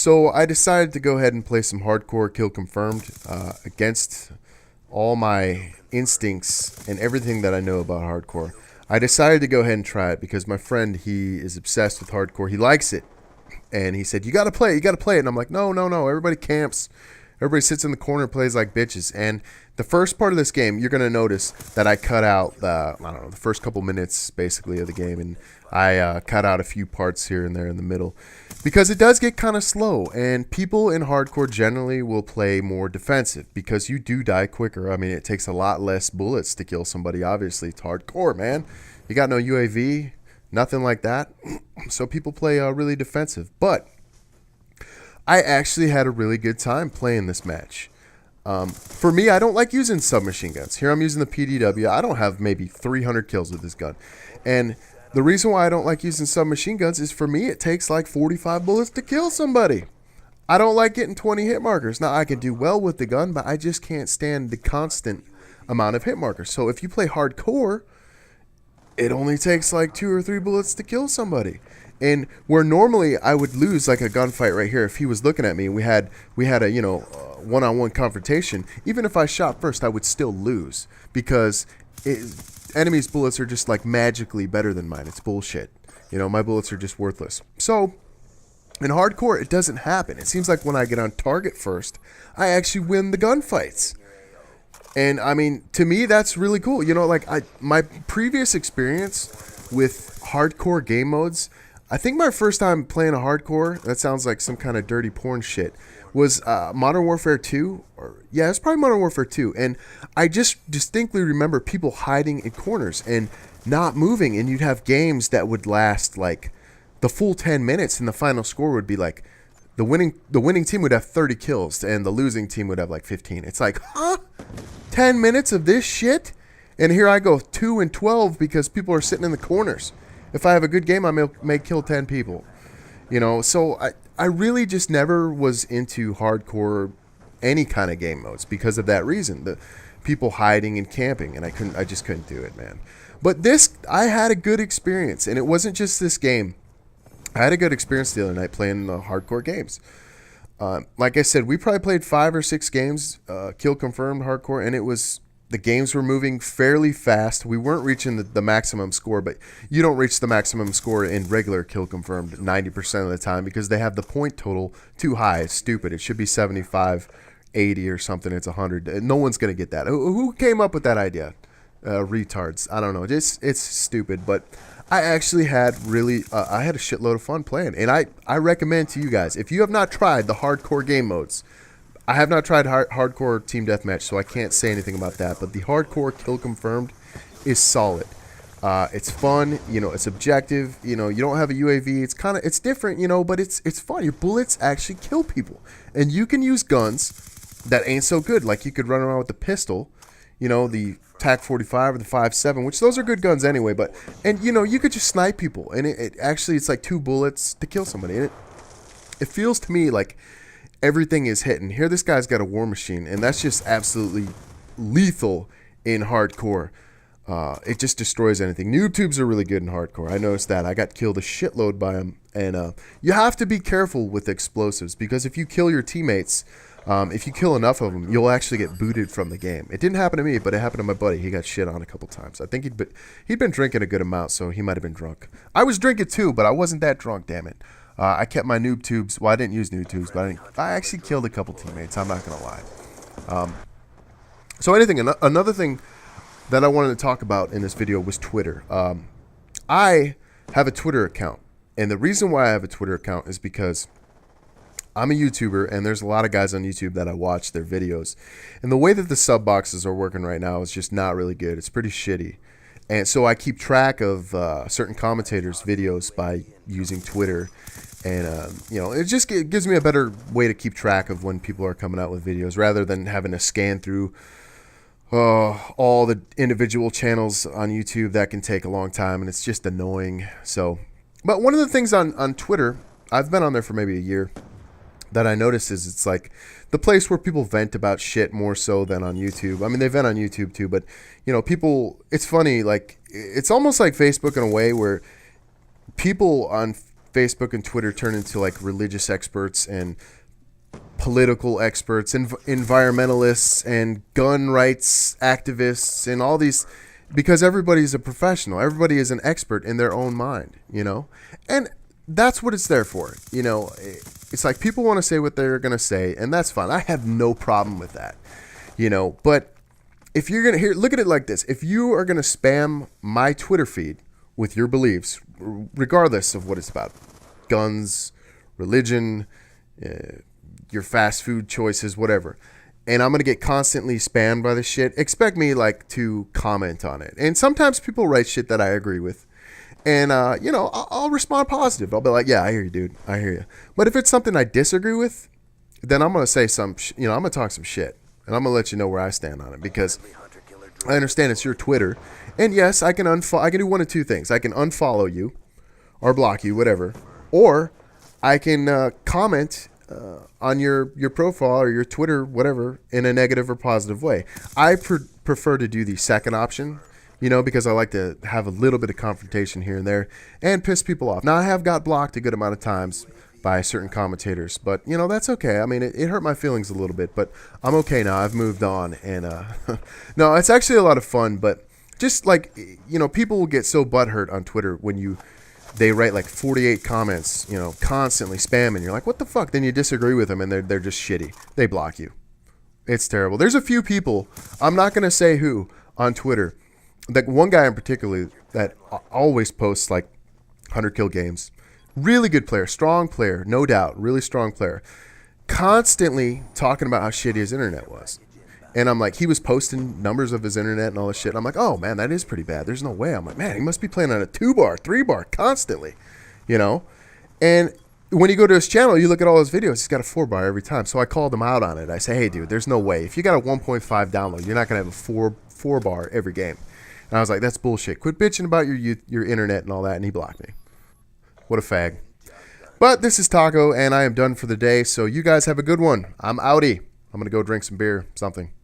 So I decided to go ahead and play some hardcore kill confirmed against all my instincts and everything that I know about hardcore. I decided to go ahead and try it because my friend, he is obsessed with hardcore. He likes it. And he said, you got to play it. You got to play it. And I'm like, no. Everybody camps. Everybody sits in the corner and plays like bitches. And the first part of this game, you're going to notice that I cut out, the first couple minutes, basically, of the game. And I cut out a few parts here and there in the middle. Because it does get kind of slow. And people in hardcore generally will play more defensive. Because you do die quicker. I mean, it takes a lot less bullets to kill somebody, obviously. It's hardcore, man. You got no UAV, nothing like that. So people play really defensive. But I actually had a really good time playing this match. For me, I don't like using submachine guns. Here I'm using the PDW. I don't have maybe 300 kills with this gun. And the reason why I don't like using submachine guns is for me, it takes like 45 bullets to kill somebody. I don't like getting 20 hit markers. Now, I can do well with the gun, but I just can't stand the constant amount of hit markers. So if you play hardcore, it only takes like 2 or 3 bullets to kill somebody. And where normally I would lose like a gunfight right here if he was looking at me and we had a one-on-one confrontation, even if I shot first, I would still lose because enemies' bullets are just like magically better than mine. It's bullshit. My bullets are just worthless. So in hardcore, it doesn't happen. It seems like when I get on target first, I actually win the gunfights. And I mean, to me, that's really cool. My previous experience with hardcore game modes, I think my first time playing a hardcore, that sounds like some kind of dirty porn shit, was Modern Warfare 2. It's probably Modern Warfare 2. And I just distinctly remember people hiding in corners and not moving. And you'd have games that would last like the full 10 minutes and the final score would be like the winning team would have 30 kills and the losing team would have like 15. It's like, huh? 10 minutes of this shit? And here I go 2-12 because people are sitting in the corners. If I have a good game, I may kill 10 people. So I really just never was into hardcore any kind of game modes because of that reason. The people hiding and camping, and I just couldn't do it, man. But this, I had a good experience, and it wasn't just this game. I had a good experience the other night playing the hardcore games. Like I said, we probably played 5 or 6 games, kill confirmed hardcore, and the games were moving fairly fast. We weren't reaching the maximum score, but you don't reach the maximum score in regular kill confirmed 90% of the time because they have the point total too high. It's stupid. It should be 75, 80 or something. It's 100. No one's going to get that. Who came up with that idea? Retards. I don't know. It's stupid, but I actually had I had a shitload of fun playing. And I recommend to you guys, if you have not tried the hardcore game modes, I have not tried hardcore team deathmatch, so I can't say anything about that. But the hardcore kill confirmed is solid. It's fun, it's objective. You don't have a UAV. It's different, but it's fun. Your bullets actually kill people, and you can use guns that ain't so good. Like you could run around with the pistol, the TAC 45 or the 5.7, which those are good guns anyway. And you could just snipe people, and it's like 2 bullets to kill somebody. And it feels to me like everything is hitting. Here, this guy's got a war machine, and that's just absolutely lethal in hardcore. It just destroys anything. Noob tubes are really good in hardcore. I noticed that. I got killed a shitload by them. And you have to be careful with explosives because if you kill your teammates, if you kill enough of them, you'll actually get booted from the game. It didn't happen to me, but it happened to my buddy. He got shit on a couple times. I think he'd been drinking a good amount, so he might have been drunk. I was drinking too, but I wasn't that drunk, damn it. I kept my noob tubes. Well, I didn't use noob tubes, but I actually killed a couple teammates. I'm not going to lie. Another thing that I wanted to talk about in this video was Twitter. I have a Twitter account. And the reason why I have a Twitter account is because I'm a YouTuber, and there's a lot of guys on YouTube that I watch their videos. And the way that the sub boxes are working right now is just not really good. It's pretty shitty. And so I keep track of certain commentators' videos by using Twitter. And, it gives me a better way to keep track of when people are coming out with videos rather than having to scan through all the individual channels on YouTube. That can take a long time, and it's just annoying. But one of the things on Twitter, I've been on there for maybe a year, that I noticed is it's like the place where people vent about shit more so than on YouTube. I mean, they vent on YouTube too, but it's funny, like it's almost like Facebook in a way where people on Facebook and Twitter turn into like religious experts and political experts and environmentalists and gun rights activists and all these, because everybody's a professional. Everybody is an expert in their own mind, and that's what it's there for. It's like people want to say what they're going to say, and that's fine. I have no problem with that, but if you're going to look at it like this, if you are going to spam my Twitter feed with your beliefs, regardless of what it's about, guns, religion, your fast food choices, whatever, and I'm going to get constantly spammed by this shit, expect me like to comment on it. And sometimes people write shit that I agree with. And, I'll respond positive. I'll be like, yeah, I hear you, dude. I hear you. But if it's something I disagree with, then I'm going to say I'm going to talk some shit. And I'm going to let you know where I stand on it, because I understand it's your Twitter. And yes, I can do one of two things. I can unfollow you or block you, whatever. Or I can comment on your profile or your Twitter, whatever, in a negative or positive way. I prefer to do the second option, because I like to have a little bit of confrontation here and there and piss people off. Now, I have got blocked a good amount of times by certain commentators, but, that's okay. I mean, it hurt my feelings a little bit, but I'm okay now. I've moved on, and no, it's actually a lot of fun, but just like, people will get so butthurt on Twitter when they write like 48 comments, constantly spamming. You're like, what the fuck? Then you disagree with them, and they're just shitty. They block you. It's terrible. There's a few people, I'm not going to say who, on Twitter. Like one guy in particular that always posts like 100 kill games. Really good player, strong player, no doubt, really strong player. Constantly talking about how shitty his internet was. And I'm like, he was posting numbers of his internet and all this shit. I'm like, oh man, that is pretty bad. There's no way. I'm like, man, he must be playing on a 2-bar, 3-bar constantly, And when you go to his channel, you look at all his videos, he's got a 4-bar every time. So I called him out on it. I say, hey dude, there's no way. If you got a 1.5 download, you're not going to have a 4-bar every game. And I was like, that's bullshit. Quit bitching about your internet and all that. And he blocked me. What a fag. But this is Taco, and I am done for the day. So you guys have a good one. I'm outie. I'm going to go drink some beer, something.